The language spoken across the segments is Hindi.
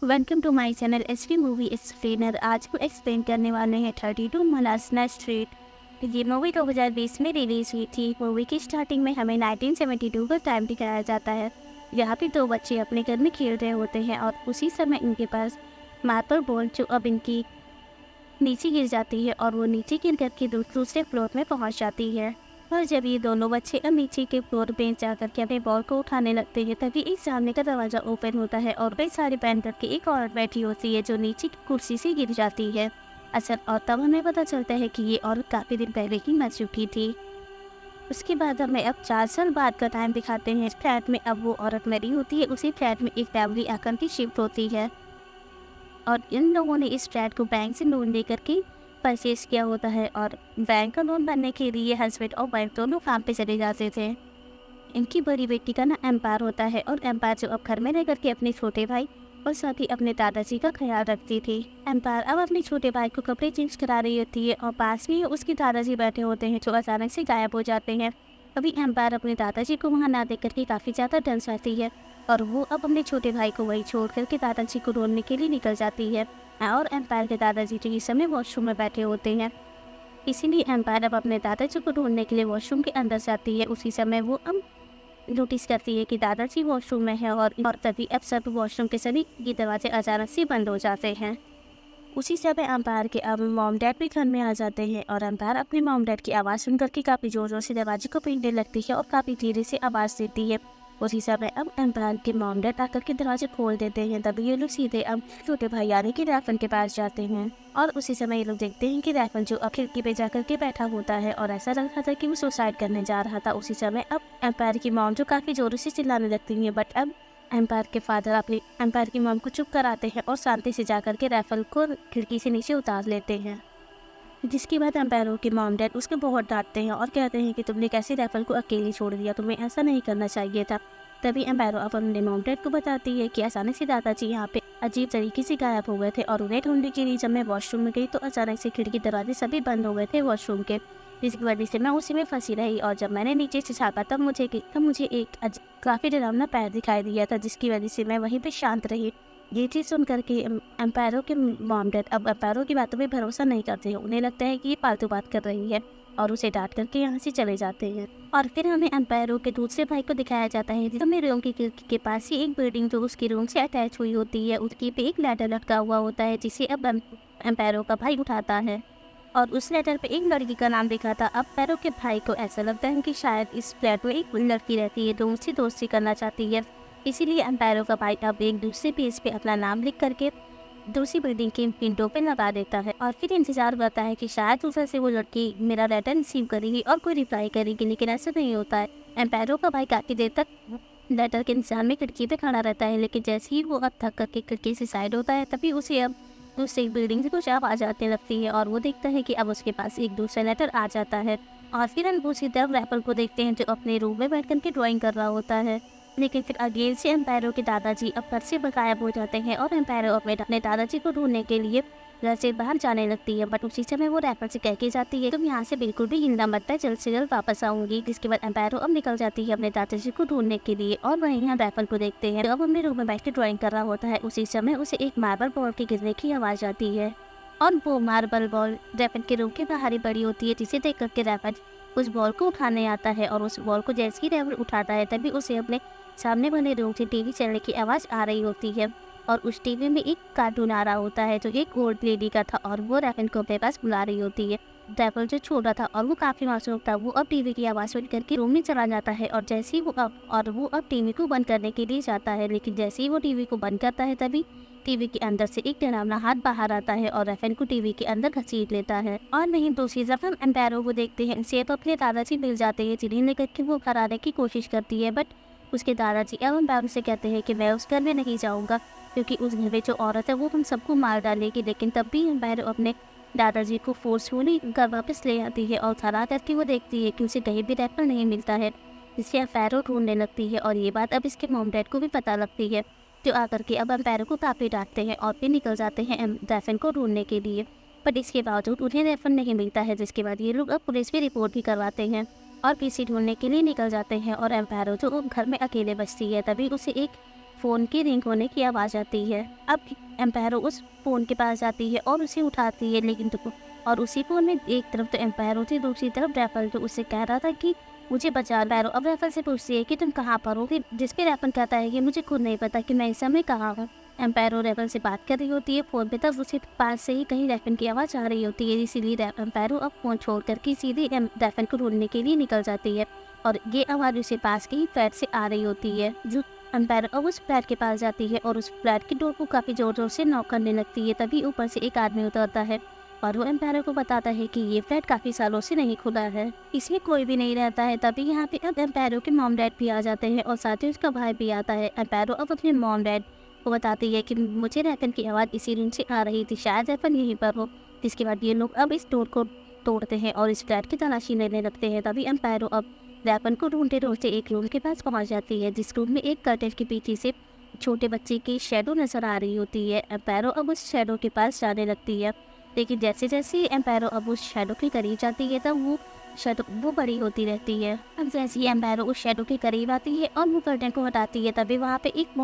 Welcome to my channel SV movie explainer. आज को एक्सप्लेन करने वाले हैं 32 मलासना स्ट्रीट। ये मूवी 2020 में रिलीज हुई थी। मूवी की स्टार्टिंग में हमें 1972 का टाइम दिखाया जाता है। यहाँ पे दो बच्चे अपने घर में खेल रहे होते हैं और उसी समय इनके पास मार्बल बॉल जो अब इनकी नीचे गिर जाती है और वो नीचे गिर करके दूसरे फ्लोर में पहुँच जाती है। और जब ये दोनों बच्चे अब नीचे के फ्लोर पे जाकर के अपने बॉल को उठाने लगते हैं तभी एक सामने का दरवाज़ा ओपन होता है और कई सारे पहन करके एक औरत बैठी होती है जो नीचे की कुर्सी से गिर जाती है। असल और तब हमें पता चलता है कि ये औरत काफ़ी दिन पहले ही मर चुकी थी। उसके बाद हमें अब 4 साल बाद का टाइम दिखाते हैं। फ्लैट में अब वो औरत मरी होती है। उसी फ्लैट में एक फैमिली आकर की शिफ्ट होती है और इन लोगों ने इस फ्लैट को बैंक से लोन लेकर के परचेज किया होता है और बैंक का लोन भरने के लिए हस्बैंड और वाइफ दोनों काम पे चले जाते थे। इनकी बड़ी बेटी का ना एम्पायर होता है और एम्पायर जो अब घर में रह करके अपने छोटे भाई और साथ ही अपने दादाजी का ख्याल रखती थी। एम्पायर अब अपने छोटे भाई को कपड़े चेंज करा रही होती है और पास में ही उसके दादाजी बैठे होते हैं जो अचानक से गायब हो जाते हैं। अभी एम्पायर अपने दादाजी को वहाँ ना देख करके काफ़ी ज़्यादा टेंस रहती है और वो अब अपने छोटे भाई को वही छोड़ करके दादाजी को ढूंढने के लिए निकल जाती है। और एम्पायर के दादाजी जो इस समय वॉशरूम में बैठे होते हैं, इसीलिए एम्पायर अब अपने दादाजी को ढूंढने के लिए वॉशरूम के अंदर जाती है। उसी समय वो अब नोटिस करती है कि दादाजी वॉशरूम में है और तभी अब सब वॉशरूम के सभी ये दरवाजे अचानक से बंद हो जाते हैं। उसी समय एम्पायर के अब मॉम डैड भी घर में आ जाते हैं और एम्पायर अपने मॉम डैड की आवाज़ सुन करके काफ़ी ज़ोर ज़ोर से दरवाजे को पीटने लगती है और काफ़ी धीरे से आवाज़ देती है। उसी समय अब एम्पायर के मॉम डैड आकर के दरवाजे खोल देते हैं। तभी ये लोग सीधे अब छोटे भाई यानी कि राफन के पास जाते हैं और उसी समय ये लोग देखते हैं कि राफन जो अब खिड़की पे जाकर के बैठा होता है और ऐसा लग रहा था कि वो सुसाइड करने जा रहा था। उसी समय अब एम्पायर की मॉम जो काफ़ी जोरों से चिल्लाने लगती है, बट अब एम्पायर के फादर अपनी एम्पायर की मॉम को चुप कराते हैं और शांति से जाकर के राइफल को खिड़की से नीचे उतार लेते हैं। जिसके बाद एम्पायरों के मॉम डैड उसको बहुत डांटते हैं और कहते हैं कि तुमने कैसे राइफल को अकेले छोड़ दिया, तुम्हें ऐसा नहीं करना चाहिए था। तभी एम्पायरों अपने मॉम डैड को बताती है कि अचानक से दादाजी यहाँ पे अजीब तरीके से गायब हो गए थे और उन्हें ढूंढने के लिए जब मैं वॉशरूम में गई तो अचानक से खिड़की दरवाजे सभी बंद हो गए थे वॉशरूम के, जिसकी वजह से मैं उसी में फंसी रही और जब मैंने नीचे से झाँका तब मुझे एक काफ़ी डरावना पैर दिखाई दिया था, जिसकी वजह से मैं वहीं पर शांत रही। ये चीज़ सुन करके एम्पायरों के मॉम डैड अब एम्पायरों की बातों पे भरोसा नहीं करते हैं। उन्हें लगता है कि ये फालतू बात कर रही है और उसे डांट करके यहाँ से चले जाते हैं। और फिर हमें एम्पायरों के दूसरे भाई को दिखाया जाता है जिसमें रूम की खिड़की के पास ही एक बिल्डिंग जो उसकी रूम से अटैच हुई होती है, उसकी पे एक लेटर लटका हुआ होता है जिसे अब एम्पायरों का भाई उठाता है और उस लेटर पे एक लड़की का नाम लिखा था। अब एम्पायरों के भाई को ऐसा लगता है कि शायद इस फ्लैट में एक लड़की रहती है जो उससे दोस्ती करना चाहती है, इसीलिए एम्पायरों का भाई अब एक दूसरे पेज पे अपना नाम लिख करके दूसरी बिल्डिंग के विंडो पे लगा देता है और फिर इंतजार करता है कि शायद उधर से वो लड़की मेरा लेटर रिसीव करेगी और कोई रिप्लाई करेगी, लेकिन ऐसा नहीं होता है। एम्पायरों का भाई काफ़ी देर तक लेटर के इंतजार में खिड़की पे खड़ा रहता है, लेकिन जैसे ही वो अब थक करके खिड़की से साइड होता है तभी उसे अब दूसरी बिल्डिंग से कुछ आवाज़ आने लगती है और वो देखता है कि अब उसके पास एक दूसरा लेटर आ जाता है। और फिर हम दूसरी तरफ रैपल को देखते हैं जो अपने रूम में बैठ करके ड्राइंग कर रहा होता है, लेकिन फिर अगेन से एम्पायरों के दादाजी अब घर से गायब हो जाते हैं और एम्पायरों अपने दादाजी को ढूंढने के लिए घर से बाहर जाने लगती है। बट उसी समय वो रैपर से कह के जाती है तुम यहाँ से बिल्कुल भी हिलना मत है, जल्द से जल्द वापस आऊंगी। जिसके बाद एम्पायरों अब निकल जाती है अपने दादाजी को ढूंढने के लिए और वहीं यहाँ रैपर को देखते हैं अब अपने रूम में बैठ के ड्रॉइंग कर रहा होता है। उसी समय उसे एक मार्बल बॉल के गिरने की आवाज़ आती है और वो मार्बल बॉल रैपर के रूम के बाहर ही पड़ी होती है, जिसे देख करके रैपर उस बॉल को उठाने आता है और उस बॉल को जैसे ही रैपर उठाता है तभी उसे अपने सामने बने रूम से टीवी चलने की आवाज़ आ रही होती है और उस टीवी में एक कार्टून आ रहा होता है जो एक ओल्ड लेडी का था और वो रैफन को अपने पास बुला रही होती है। रैफन जो छोटा था और वो काफ़ी मासूम था, वो अब टीवी की आवाज़ सुन करके रूम में चला जाता है और जैसे ही वो अब टीवी को बंद करने के लिए जाता है, लेकिन जैसे ही वो टीवी को बंद करता है तभी टीवी के अंदर से एक डरावना हाथ बाहर आता है और रैफन को टीवी के अंदर घसीट लेता है। और वहीं दूसरी तरफ हम एम्पायरों को देखते हैं, सेब अपने दादाजी मिल जाते हैं जिन्हें लेकर के वो घर आने की कोशिश करती है, बट उसके दादाजी एवं बैम से कहते हैं कि मैं उस घर में नहीं जाऊंगा क्योंकि उस घर में जो औरत है वो हम सबको मार डालेगी। लेकिन तब भी एम्पायर अपने दादाजी को फोर्सफुली घर वापस ले आती है और घर आकर के वो देखती है कि उसे कहीं भी रैपर नहीं मिलता है, जिससे एम्पायर ढूंढने लगती है और ये बात अब इसके मॉम डैड को भी पता लगती है, जो आकर के अब एम्पायर को काफ़ी डांटते हैं और फिर निकल जाते हैं रैफन को ढूंढने के लिए। बट इसके बावजूद उन्हें रैफन नहीं मिलता है, जिसके बाद ये लोग अब पुलिस भी रिपोर्ट भी करवाते हैं और पीसी ढूंढने के लिए निकल जाते हैं और एम्पायरो जो घर में अकेले बचती है तभी उसे एक फ़ोन की रिंग होने की आवाज़ आती है। अब एम्पायरो उस फ़ोन के पास जाती है और उसे उठाती है, लेकिन तो और उसी फ़ोन में एक तरफ तो एम्पायरो थी, दूसरी तरफ रैफल जो उससे कह रहा था कि मुझे बचा लो। एम्पायरो अब रैफल से पूछती है कि तुम कहाँ पर हो? जिस पे रैफल कहता है कि मुझे खुद नहीं पता कि मैं इस समय कहाँ हूँ। एम्पायरो रैफल से बात कर रही होती है फ़ोन पे, तब उसके पास से ही कहीं रैफल की आवाज़ आ रही होती है, इसीलिए एम्पायरो अब फ़ोन छोड़ कर के सीधे रैफल को ढूंढने के लिए निकल जाती है। और ये आवाज़ उसे पास के ही फ्लैट से आ रही होती है। जो एम्पायरो अब उस फ्लैट के पास जाती है और उस फ्लैट की डोर को काफ़ी ज़ोर-ज़ोर से नॉक करने लगती है। तभी ऊपर से एक आदमी उतरता है और वो एम्पायरो को बताता है कि ये फ्लैट काफ़ी सालों से नहीं खुला है, इसमें कोई भी नहीं रहता है। तभी यहाँ पे अब एम्पायरो के मॉम डैड भी आ जाते हैं और साथ ही उसका भाई भी आता है। एम्पायरो अब अपने मॉम डैड को बताती है कि मुझे रैफन की आवाज़ इसी रूम से आ रही थी, शायद रैफन यहीं पर हो। जिसके बाद ये लोग अब इस डोर को तोड़ते हैं और इस फ्लैट की तलाशी लेने लगते हैं। तभी एम्पायरो अब रैफन को ढूंढते एक रूम के पास पहुंच जाती है, जिस रूम में एक कर्टेन के पीछे से छोटे बच्चे की शेडो नजर आ रही होती है। एम्पायरो अब उस शेडो के पास जाने लगती है, लेकिन जैसे जैसे एम्पायरो अब उस शेडो के करीब जाती है तब वो बड़ी होती रहती है। अब जैसे ही एम्पायरो उस शेडो के करीब आती है और वो कर्टेन को हटाती है, तभी वहाँ पे एक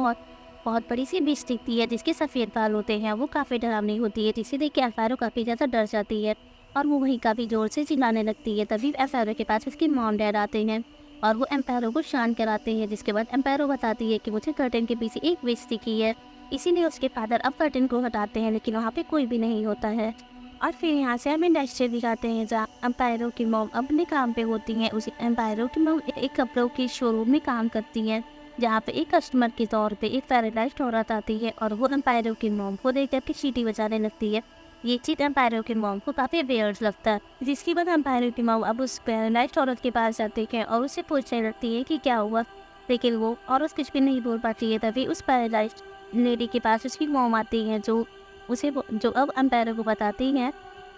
बहुत बड़ी सी बिच दिखती है जिसके सफ़ेद बाल होते हैं। वो काफ़ी डरावनी होती है, जिसे देख के एम्पायरो काफ़ी ज़्यादा डर जाती है और वो वहीं काफ़ी ज़ोर से चिल्लाने लगती है। तभी एम्पायरो के पास उसके मॉम डैड आते हैं और वो एम्पायरो को शांत कराते हैं। जिसके बाद एम्पायरो बताती है कि मुझे कर्टेन के पीछे एक विच दिखी है, इसीलिए उसके फादर अब कर्टेन को हटाते हैं, लेकिन वहाँ पे कोई भी नहीं होता है। और फिर यहाँ से हमें नेक्स्ट डे दिखाते हैं जहाँ एम्पायरो की मॉम अपने काम पे होती हैं। उसी एम्पायरो की मॉम एक कपड़ों की शोरूम में काम करती हैं, जहाँ पे एक कस्टमर के तौर पे एक पैरालाइज्ड औरत आती है और वो एम्पायरो की मॉम को देख कर के सीटी बजाने लगती है। ये चीज़ एम्पायरो की मॉम को काफ़ी वियर्ड लगता है, जिसके बाद एम्पायरो की मॉम अब उस पैरालाइज्ड औरत के पास जाती है और उससे पूछने लगती है कि क्या हुआ, लेकिन वो औरत कुछ भी नहीं बोल पाती है। तभी उस पैरालाइज्ड लेडी के पास उसकी मॉम आती है, जो अब एम्पायरो को बताती हैं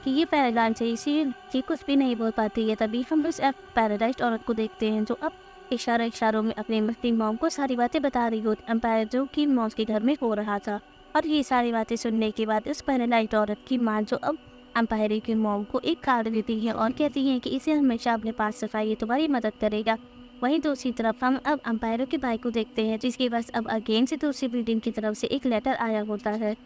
कि ये पैरालाइज्ड है, इसी कुछ भी नहीं बोल पाती है। तभी हम उस पैरालाइज्ड औरत को देखते हैं जो अब इशारों में अपनी मॉम को सारी बातें बता रही होती एम्पायरो की मॉम के घर में हो रहा था। और ये सारी बातें सुनने के बाद उस पैरालाइज्ड औरत की माँ जो अब एम्पायरो की मॉम को एक कार्ड देती है और कहती है कि इसे हमेशा अपने पास रखा, ये तुम्हारी मदद करेगा। वहीं दूसरी तरफ हम अब एम्पायरो के भाई को देखते हैं, जिसके पास अब अगेन से दूसरी बिल्डिंग की तरफ से एक लेटर आया होता है।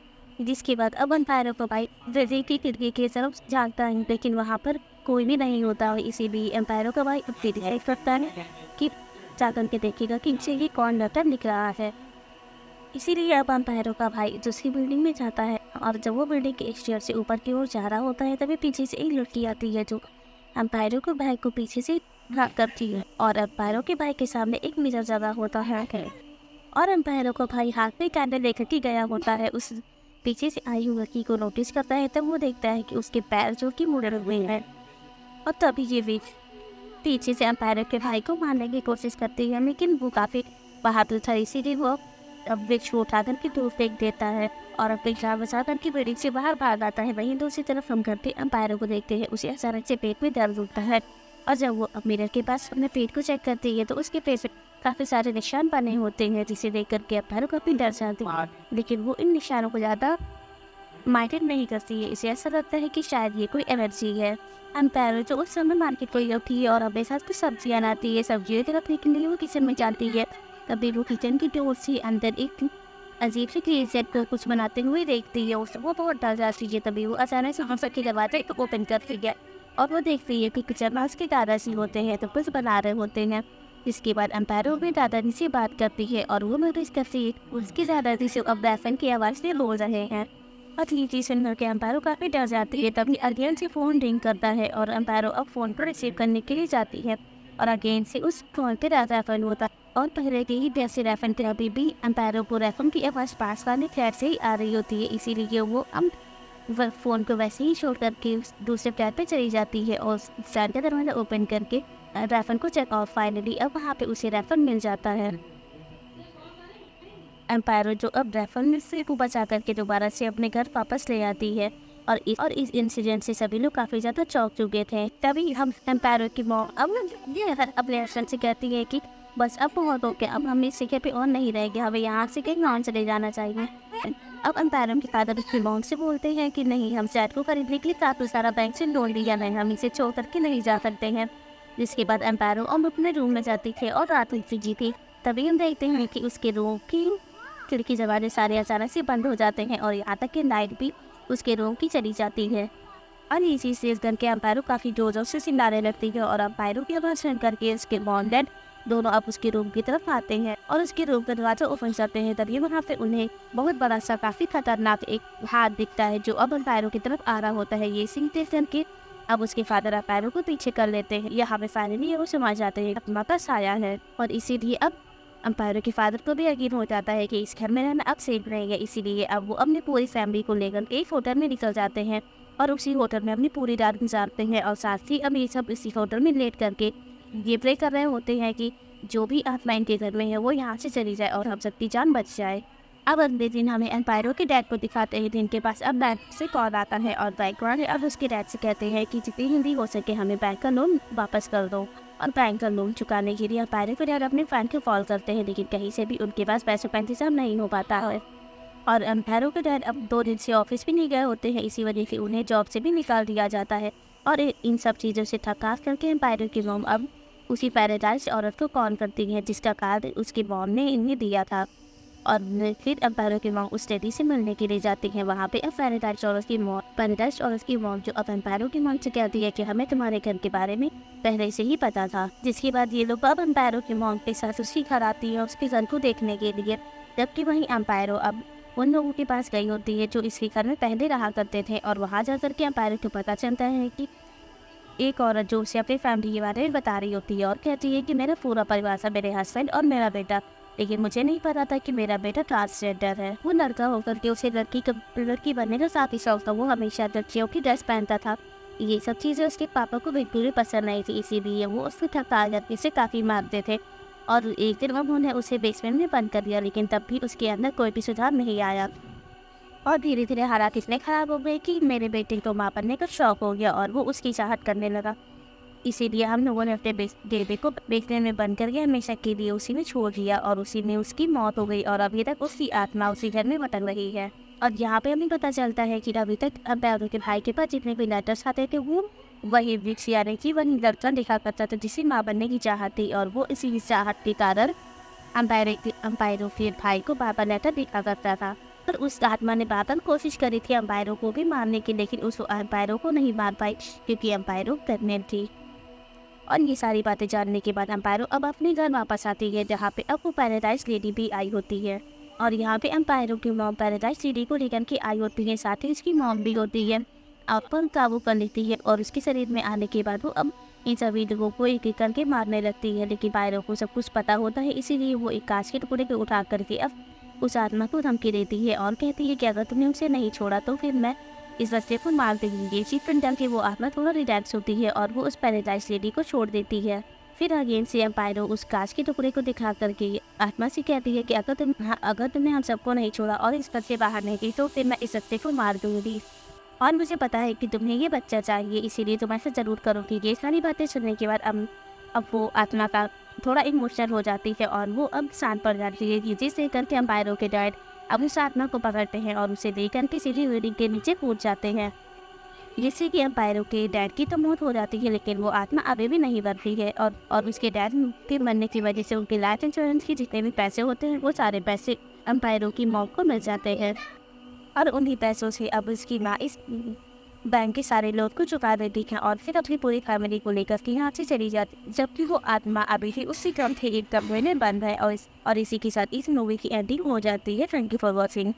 जिसके बाद अब एम्पायरो का भाई दरवाजे की खिड़की की तरफ झाँकता है, लेकिन वहाँ पर कोई भी नहीं होता। इसीलिए एम्पायरो का भाई डिसाइड करता है कि जाकर के देखेगा कि इसे ये कौन लेटर लिख रहा है। इसीलिए अब एम्पायरो का भाई दूसरी बिल्डिंग में जाता है और जब वो बिल्डिंग के स्टेयर से ऊपर की ओर जा रहा होता है, तभी पीछे से एक लड़की आती है जो एम्पायरो के भाई को पीछे से भाग करती है और एम्पायरो के भाई के सामने एक मिरर जगह होता है और एम्पायरो का भाई हाथ में कैंडल लेकर के गया होता है। उस पीछे से आई हुई लड़की को नोटिस करता है, तब वो देखता है कि उसके पैर जो कि मुड़े हुए हैं और तभी ये भी पीछे से एम्पायरो के भाई को मारने की कोशिश करती है, लेकिन वो काफ़ी बहादुर था, इसीलिए वो अब वृक्ष को उठा करके दूर फेंक देता है और अपनी जान बचा करके बिल्डिंग से बाहर भाग आता है। वहीं दूसरी तरफ हम घर पे एम्पायरो को देखते हैं, उसे अचानक से पेट में दर्द होता है और जब वो मिरर के पास अपने पेट को चेक करती है तो उसके पेट पे काफ़ी सारे निशान बने होते हैं, जिसे देख करके एम्पायरो काफ़ी डर जाती है, लेकिन वो इन निशानों को ज़्यादा माइंड नहीं करती है। इसे ऐसा लगता है कि शायद ये कोई एलर्जी है। एम्पायरो जो उस समय मार्केट को होती है और अपने साथ कुछ सब्जियाँ लाती है, सब्जियों के रखने के लिए वो किचन में जाती है। तभी वो किचन की डोर से अंदर एक अजीब सी क्रिएचर को कुछ बनाते हुए देखती है, उससे वो बहुत डर जाती है। तभी वो अचानक से हम सबके दरवाजे को ओपन करती है और वो देखती है कि किचन में उसके दादाजी होते हैं, तो कुछ बना रहे होते हैं। इसके बाद एम्पायरो भी दादाजी से बात करती है और वो नोटिस करती है उसके दादाजी से अब रैफन की आवाज़ से बोल रहे हैं और ये चीज़ सुनकर के एम्पायरो काफ़ी डर जाती है। तभी अगेन से फ़ोन रिंग करता है और एम्पायरो अब फ़ोन पर रिसीव करने के लिए जाती है और अगेन से उस फ़ोन पे रैफन होता है और पहले के ही जैसे रैफन थे अभी भी एम्पायरो को रैफन की आवाज़ पास वाले फ्लैट से ही आ रही होती है, इसीलिए वो अब फ़ोन को वैसे ही छोड़ करके दूसरे फ्लैट पे चली जाती है और फ्लैट का दरवाज़ा ओपन करके रैफन को चेक आउट फाइनली अब वहाँ पे उसे रैफन मिल जाता है। एम्पायरो जो अब रैफन से को बचा करके दोबारा से अपने घर वापस ले आती है और इस इंसिडेंट से सभी लोग काफ़ी ज़्यादा चौंक चुके थे। तभी हम एम्पायरो की मॉम अब अपने हस्बैंड से कहती है कि बस अब बहुत हो गया, अब हम इस जगह पे और नहीं रहेंगे, हमें यहाँ से कहीं और चले जाना चाहिए। अब एम्पायरो के फादर उसकी मॉम से बोलते हैं कि नहीं, हम फ्लैट को खरीदने के लिए काफ़ी सारा बैंक से लोन लिया है, हम इसे छोड़ करके नहीं जा सकते हैं। जिसके बाद एम्पायरो अब अपने रूम में जाती थी और रात हो चुकी थी। तभी हम देखते हैं कि उसके रूम की खिड़की दरवाजे सारे अचानक से बंद हो जाते हैं और यहाँ तक कि लाइट भी उसके रूम की चली जाती है। और इसी से इस घर के अंपायरों काफ़ी जोर जोर से चिल्लाने लगती है और अंपायरों की आवाज़ सुन करके उसके मॉम डैड दोनों अब उसके रूम की तरफ आते हैं और उसके रूम का दरवाजा ओपन करते हैं। तभी वहाँ पे उन्हें बहुत बड़ा सा काफ़ी खतरनाक एक हाथ दिखता है जो अब अंपायरों की तरफ आ रहा होता है। ये सीन देख करके अब उसके फादर अंपायरों को पीछे कर लेते हैं। यहाँ पे फाइनली वो समझ जाते हैं आत्मा का साया है और इसीलिए अब अंपायरों के फादर को भी यकीन हो जाता है कि इस घर में रहना अब सेफ रहेगा। इसीलिए अब वो अपनी पूरी फैमिली को लेकर के एक होटल में निकल जाते हैं और उसी होटल में अपनी पूरी रात गुजारते हैं और साथ ही अब ये सब इसी होटल में लेट करके ये प्रे कर रहे होते हैं कि जो भी आत्मा इनके घर में है वो यहाँ से चली जाए और हम सबकी जान बच जाए। अब अगले दिन हमें एम्पायरों के डैड को दिखाते हैं जिनके पास अब बैंक से कॉल आता है और बैंक वाले अब उसके डैड से कहते हैं कि जितनी जल्दी हो सके हमें बैंक का लोन वापस कर दो। और बैंक का लोन चुकाने के लिए एम्पायरों के डैड अपने फ्रेंड को कॉल करते हैं लेकिन कहीं से भी उनके पास पैसों का इंतजाम नहीं हो पाता है। और एम्पायरों के डैड अब 2 दिन से ऑफिस भी नहीं गए होते हैं, इसी वजह से उन्हें जॉब से भी निकाल दिया जाता है। और इन सब चीज़ों से थकास करके एम्पायरों की मॉम अब उसी पैराडाइज औरत को कॉल करती है जिसका कार्ड उसकी मॉम ने इन्हें दिया था। और फिर एम्पायरों की मॉम उस लेडी से मिलने के लिए जाती हैं। वहाँ पे अब पैराडाइज औरत की मॉम जो अब एम्पायरों की मॉम से कहती है कि हमें तुम्हारे घर के बारे में पहले से ही पता था। जिसके बाद ये लोग अब एम्पायरों की मॉम के साथ उसकी घर आती है उसके घर को देखने के लिए। जबकि वहीं एम्पायरों अब उन लोगों के पास गई होती है जो इसके घर में पहले रहा करते थे और वहाँ जा कर के एम्पायरों को पता चलता है कि एक औरत जो उसे अपनी फैमिली के बारे में बता रही होती है और कहती है कि मेरा पूरा परिवार था, मेरे हस्बैंड और मेरा बेटा, लेकिन मुझे नहीं पता था कि मेरा बेटा ट्रांसजेंडर है। वो लड़का होकर के उसे लड़की बनने का साथ ही शौक था। वो हमेशा लड़कियों की ड्रेस पहनता था। ये सब चीज़ें उसके पापा को बिल्कुल भी पसंद नहीं थी, इसीलिए वो उससे थका जाते से काफ़ी मारते थे। और एक दिन उन्होंने उसे बेसमेंट में बंद कर दिया लेकिन तब भी उसके अंदर कोई भी सुधार नहीं आया। और धीरे धीरे हालात इतने ख़राब हो गए कि मेरे बेटे को माँ बनने का शौक़ हो गया और वो उसकी चाहत करने लगा। इसीलिए हम लोगों ने अपने बेटे को बेसमेंट में बंद करके हमेशा के लिए उसी में छोड़ दिया और उसी में उसकी मौत हो गई और अभी तक उसकी आत्मा उसी घर में भटक रही है। और यहाँ पे हमें पता चलता है कि अभी तक एम्पायरों के भाई के पास जितने भी लेटर्स आते थे वो वही वृक्ष यानी कि वही लड़का लिखा करता था जिसे माँ बनने की चाहत थी और वो इसी चाहत के कारण एम्पायरों के भाई को बार बार लेटर लिखा करता था। पर उस आत्मा ने बार बार कोशिश करी थी एम्पायरों को भी मारने की, लेकिन उस एम्पायरों को नहीं मार पाई क्योंकि एम्पायरों प्रेग्नेंट थी। और ये सारी बातें जानने के बाद एम्पायरों अब अपने घर वापस आती है जहाँ पे अब वो पैराडाइज लेडी भी आई होती है। और यहाँ पे एम्पायरों की मॉम पैराडाइज लेडी को लेकर के आई होती है, साथ ही उसकी मॉम भी होती है। आप पर काबू कर लेती है और उसके शरीर में आने के बाद वो अब इन सभी लोगों को एक एक करके मारने लगती है। लेकिन एम्पायरों को सब कुछ पता होता है, इसीलिए वो एक कांच के टुकड़े को उठा करके अब उस आत्मा को धमकी देती है और कहती है कि अगर तुमने उसे नहीं छोड़ा तो फिर मैं इस बच्चे को मार दूंगी। चिपन डल के वो आत्मा थोड़ा रिलैक्स होती है और वो उस पैराडाइज लेडी को छोड़ देती है। फिर अगेन से एम्पायरों उस कांच के टुकड़े को दिखा करके आत्मा से कहती है कि अगर तुमने हम सबको नहीं छोड़ा और इस घर से बाहर नहीं गई तो फिर मैं इस बच्चे को मार दूंगी और मुझे पता है कि तुम्हें ये बच्चा चाहिए, इसीलिए तुम ऐसा ज़रूर करोगी। ये सारी बातें सुनने के बाद अब वो आत्मा का थोड़ा इमोशनल हो जाती है और वो अब शांत पड़ जाती है, जिससे करके एम्पायरों के डैड अब उस आत्मा को पकड़ते हैं और उसे लेकर के सीधी बिल्डिंग के नीचे कूद जाते हैं। जिससे कि एम्पायरों के डैड की तो मौत हो जाती है लेकिन वो आत्मा अभी भी नहीं मरती है और उसके डैड के मरने की वजह से उनके लाइफ इंश्योरेंस के जितने भी पैसे होते हैं वो सारे पैसे एम्पायरों की मौत को मिल जाते हैं। और उन्हीं पैसों से अब उसकी माँ इस बैंक के सारे लोन को चुका देती है और फिर अपनी पूरी फैमिली को लेकर के यहाँ से चली जाती, जबकि वो आत्मा अभी भी उसी क्रम थे एक कमरे में बंद है। और इसी के साथ इस मूवी की एंडिंग हो जाती है। Thank you for watching.